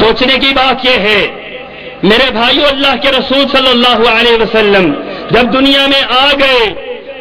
سوچنے کی بات یہ ہے میرے بھائیو، اللہ کے رسول صلی اللہ علیہ وسلم جب دنیا میں آ گئے،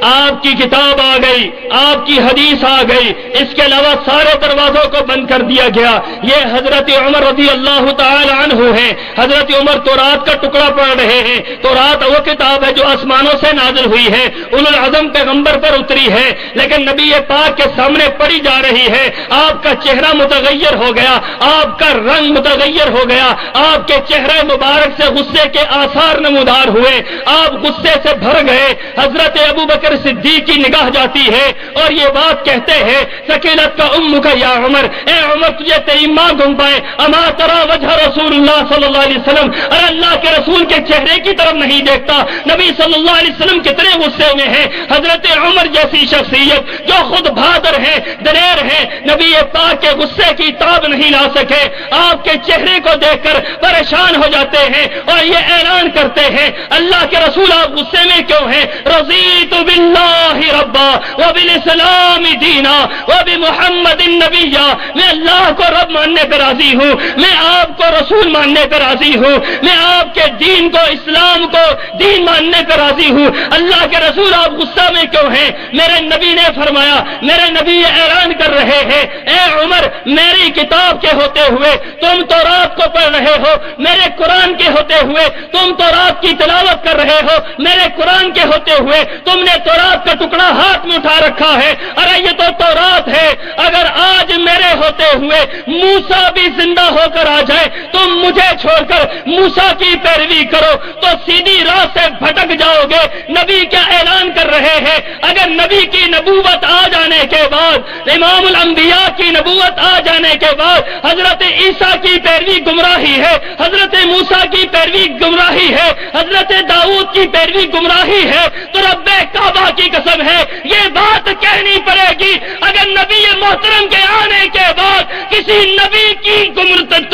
آپ کی کتاب آ گئی، آپ کی حدیث آ گئی، اس کے علاوہ سارے دروازوں کو بند کر دیا گیا۔ یہ حضرت عمر رضی اللہ تعالی عنہ ہیں، حضرت عمر تورات کا ٹکڑا پڑھ رہے ہیں۔ تورات وہ کتاب ہے جو آسمانوں سے نازل ہوئی ہے، اولو العزم پیغمبر پر اتری ہے، لیکن نبی پاک کے سامنے پڑھی جا رہی ہے۔ آپ کا چہرہ متغیر ہو گیا، آپ کا رنگ متغیر ہو گیا، آپ کے چہرے مبارک سے غصے کے آثار نمودار ہوئے، آپ غصے سے بھر گئے۔ حضرت ابو بکر صدیق کی نگاہ جاتی ہے اور یہ بات کہتے ہیں ثقلت کا امک یا عمر، اے عمر تجھے تیری ماں گنبائے، اما ترى وجہ رسول اللہ صلی اللہ علیہ وسلم، اور اللہ کے رسول کے چہرے کی طرف نہیں دیکھتا۔ نبی صلی اللہ علیہ وسلم کتنے غصے میں ہیں۔ حضرت عمر جیسی شخصیت جو خود بہادر ہے، دلیر ہے، نبی پاک کے غصے کی تاب نہیں لا سکے، آپ کے چہرے کو دیکھ کر پریشان ہو جاتے ہیں اور یہ اعلان کرتے ہیں اللہ کے رسول آپ غصے میں کیوں ہیں؟ رضیت باللہ ربا وبالاسلام دینا وبمحمد نبیا، میں اللہ کو رب ماننے پہ راضی ہوں، میں آپ کو رسول ماننے پہ راضی ہوں، میں آپ کے دین کو، اسلام کو دین ماننے پہ راضی ہوں۔ اللہ کے رسول آپ غصہ میں کیوں ہیں؟ میرے نبی نے فرمایا، میرے نبی یہ اعلان کر رہے ہیں اے عمر میری کتاب کے ہوتے ہوئے تم تورات کو پڑھ رہے ہو، میرے قرآن کے ہوتے ہوئے تم تورات کی تلاوت کر رہے ہو، میرے قرآن کے ہوتے ہوئے تم نے تورات کا ٹکڑا ہاتھ میں اٹھا رکھا ہے۔ ارے یہ تو تورات ہے، اگر آج میرے ہوتے ہوئے موسیٰ بھی زندہ ہو کر آ جائے تم مجھے چھوڑ کر موسیٰ کی پیروی کرو تو سیدھی راہ سے بھٹک جاؤ گے۔ نبی کیا اعلان کر رہے ہیں؟ اگر نبی کی نبوت آ جانے کے بعد، امام الانبیاء کی نبوت آ جانے کے بعد حضرت عیسیٰ کی پیروی گمراہی ہے، حضرت موسیٰ کی پیروی گمراہی ہے، حضرت داؤد کی پیروی گمراہی ہے، تو رب کعبہ کی قسم ہے یہ بات کہنی پڑے گی اگر نبی محترم کے آنے کے بعد کسی نبی کی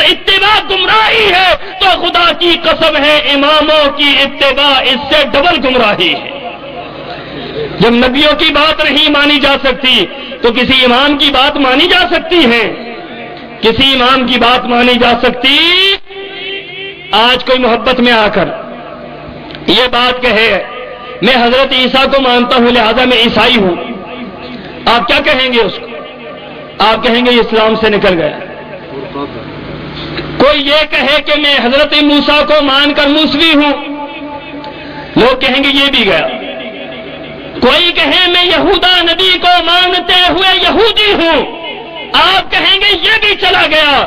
اتباع گمراہی ہے تو خدا کی قسم ہے اماموں کی اتباع اس سے ڈبل گمراہی ہے۔ جب نبیوں کی بات نہیں مانی جا سکتی تو کسی امام کی بات مانی جا سکتی ہے؟ کسی امام کی بات مانی جا سکتی؟ آج کوئی محبت میں آ کر یہ بات کہے میں حضرت عیسیٰ کو مانتا ہوں لہذا میں عیسائی ہوں، آپ کیا کہیں گے اس کو؟ آپ کہیں گے اسلام سے نکل گیا۔ کوئی یہ کہے کہ میں حضرت موسیٰ کو مان کر موسوی ہوں، لوگ کہیں گے یہ بھی گیا۔ کوئی کہے میں یہودا نبی کو مانتے ہوئے یہودی ہوں، آپ کہیں گے یہ بھی چلا گیا۔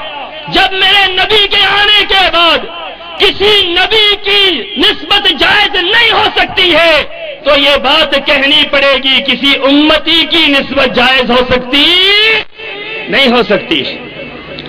جب میرے نبی کے آنے کے بعد کسی نبی کی نسبت جائز نہیں ہو سکتی ہے تو یہ بات کہنی پڑے گی کسی امتی کی نسبت جائز ہو سکتی نہیں ہو سکتی۔